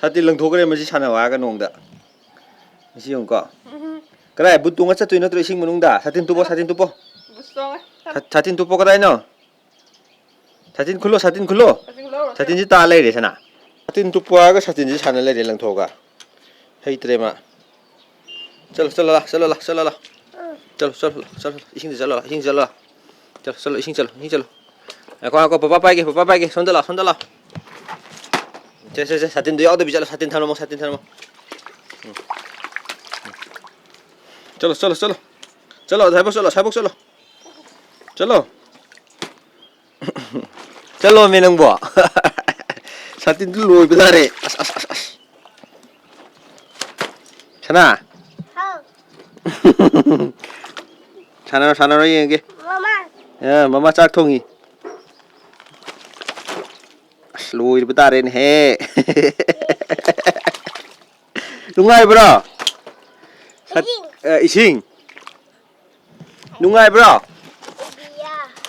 사진 랑토그래 마시 사나와가 농다 마시 용거 그래 부뚱아 차 tuina 트레싱 문ung다 사진 두보 사진 두보 그다이노 사진 굴로 사진지 다 레이레잖아 사진 두보가 사진지 사나 레이레 랑토가 헤이트레마 चलो इसिंग चलो को पापा पाएगे sonda la से सातिन दो याद भी चलो सातिन थानो चलो चलो मैं नंगबो सातिन दु लोय बेदारे सना 사나 얘기 마마 짝통이 로이 부다레네 해 Nungaire bro 이싱 Nungaire bro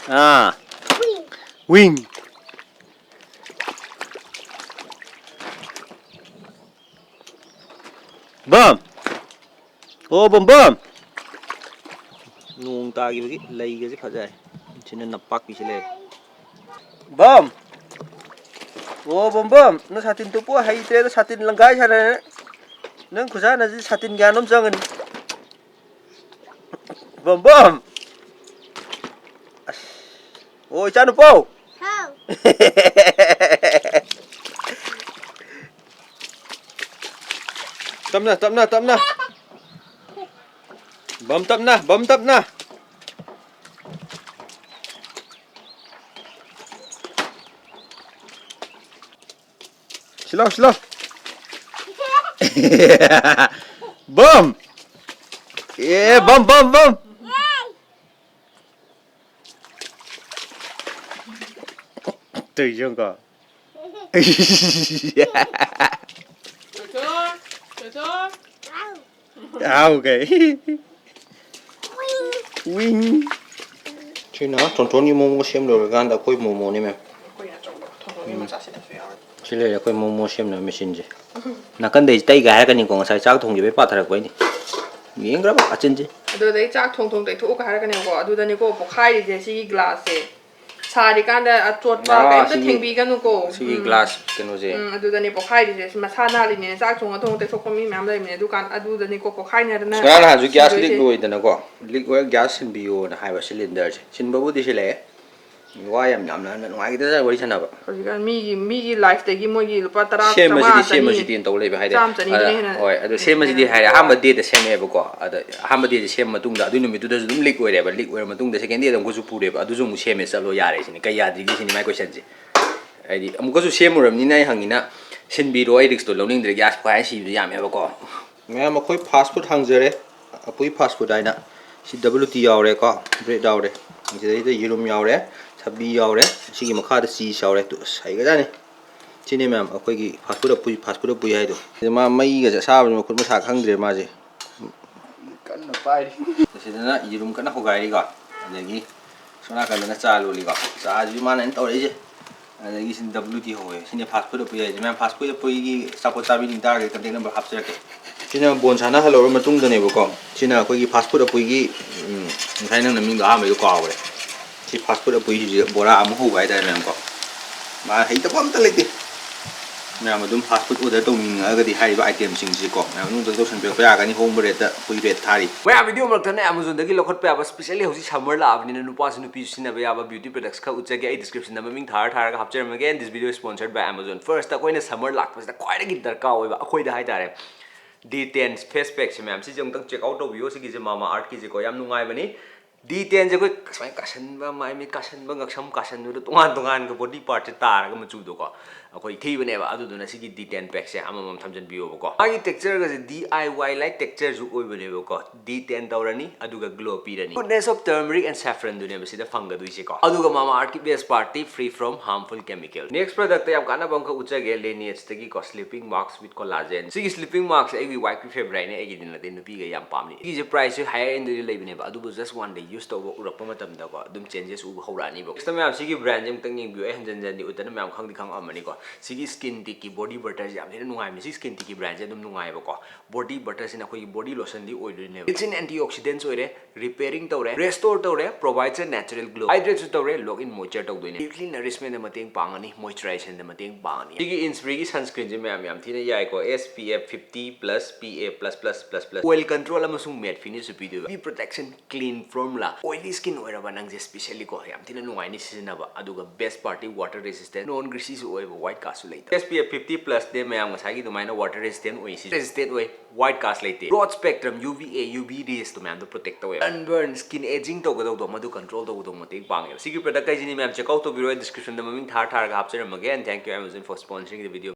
아 윙 범 오 범범 Nung ta cái lấy cái gì phải vậy, cho nên nắp bạc bị lấy. Bom, ô bom, nó satin tu po hay thế, nó satin lang gái sao này, nó cứ sao nó satin gan nôm sang anh. Bom, ôi cha nó po. Tâm na. Bấm tấp na. Slow. Bum. Yeah, bum. Tự dương cả. Okay. Wing. Chứ nó tròn như momo xem rồi gan đã quay momo này mẹ. Chỉ là quay momo xem là machine gì. Nãy cái đấy tay gái cái những con sai chắc thùng gì biết bắt thật quay đi. Miếng cái đó chân gì. Đó đấy chắc thùng đấy thu cái này có, đó này có bọc khai gì xí glass ấy. Xài đi cái này chốt vào cái cái thing bị cái nó có. Xí glass cái nó gì. Đó này bọc khai gì mà xa nào này chắc thùng đấy số mi mắm đây mìnhดูกันđó này có bọc khai này đó. Cái này là gas leak rồi đó nó có. Leak với gas xin bio là hai cylinder xin bao đi xin lẽ. Why am là ngoài cái đó vậy sao nào? Cái mi life đấy cái mỗi cái lúc bắt đầu xem mà gì tiền tàu lấy về hay đấy. Rồi, đó xem mà gì hay là ham mà đi để xem em có, ham mà đi để xem mà tung đã, đôi lúc mình tôi dùng leak rồi đấy, leak rồi mà tung để second day đồng có chụp phù đấy, đó dùng xem mà sao lo ya đấy, cái ya thì cái gì mai có xem gì, ấy đi, có chụp xem rồi mình này hàng gì na, xin bị rồi edit lâu nên để gas phải gì ya mà có, nghe mà khối passport hàng giờ đấy, khối passport đây nè, xin WT giàu đấy có, bread giàu đấy, cái đấy euro giàu đấy. Sabi yaw re sigi makha si shaw re tu sai ga jani chini ma'am akoi gi fast food pui hai do ma mai ga sa ba khut ma sa khang dre ma je kan na pai sidana yirum kan ho gai ri ga adagi sona kan na cha lo li ga cha ji ma na to re je adagi sin WT ho ye sin fast food pui hai ma'am fast food pui gi support ta bi ni ta ga contact number hap se ke china bon sana hello ma tung da ne ba ko china akoi gi fast food pui gi sai nang na ming da ma yo ka wa si fast food pui ji bora am ho gai da ma'am ko ma hei ta pom ta le ti ma'am adum fast food order tong ning aga di hai ba item sing ji ko ma'am nu to san pe pa ga ni home rate pui rate thari wa video mak thane Amazon da gi lokhot pe ba specially hosi summer la abni nu pa sinu pi sin ba ya ba beauty products kha ucha ge description da ming thar ga hapcher ma again this video is sponsored by Amazon first ta koina summer lak pa da kwai da gi darka oi ba akhoi da hai tare Detan face pack si ma'am si jong tang check out to video si gi je Mamaearth ki je ko yam nungai bani Detan je koi sai kasan ba mai mi kasan ba ngaksam kasan du tongan ka body part ta ga ma chu do ko akoi thi bane ba adu na sigi Detan pack se amam thamjan biyo ba ko agi texture ga DIY like texture ju oi bane ba ko Detan tawrani adu ga glow pi rani goodness of turmeric and saffron du ne ba sida fanga du se ko adu ga Mamaearth ki best party free from harmful chemicals next product yam kana bang ka ucha ge LANEIGE tagi ko sleeping mask with collagen sigi sleeping mask ai wi white favorite ne ai gi din la den pi ga yam pam ni gi je price ju higher end du le bane ba adu just one day use to urap pa matam da ko dum changes u horani ba next time am sigi brand jam tang ning bi ai hanjan jan di utan am khang di khang amani ko सिगी Skintiq की body butter से यामने नुंगाई में सी Skintiq की brand से दुम नुंगाई बको body butter से ना कोई body lotion दी ओइडने इट्स इन एंटीऑक्सीडेंट्स ओइरे रिपेयरिंग तौरे रेस्टोर तौरे provides a natural glow hydrate तौरे लॉक इन मॉइस्चर तौदोइने वीकली नरिशमेंट मतेंग पांगनी मॉइस्चराइजेशन दे मतेंग पांगनी सिगी Innisfree की सनस्क्रीन जे मैम याम थीने याइको SPF 50+ PA++++ ऑयल कंट्रोल अमसुंग मैट फिनिश वीडियो बी protection clean formula oily skin ओइरबा नंजे स्पेशली को याम थीने नुंगाइनी सिजनबा अदुगा best party water resistant non greasy सु ओइबा व्हाइट कास्ट लेते SPF 50+ दे मैम ngसागी दुमाइना वाटर रेजिस्टेंट ओइ सी रेजिस्टेंट ओइ व्हाइट कास्ट लेते broad spectrum UVA UV rays तो मैम दो प्रोटेक्ट तौवे अनबर्न स्किन एजिंग तौगदौ दो मदु कंट्रोल तौगदौ मतेंग पांगे सिगी प्रोडक्ट काइजिनी मैम चेक आउट तो वीडियो डिस्क्रिप्शन द ममिंग थार थार गा हापचरमगे and thank you Amazon for sponsoring the video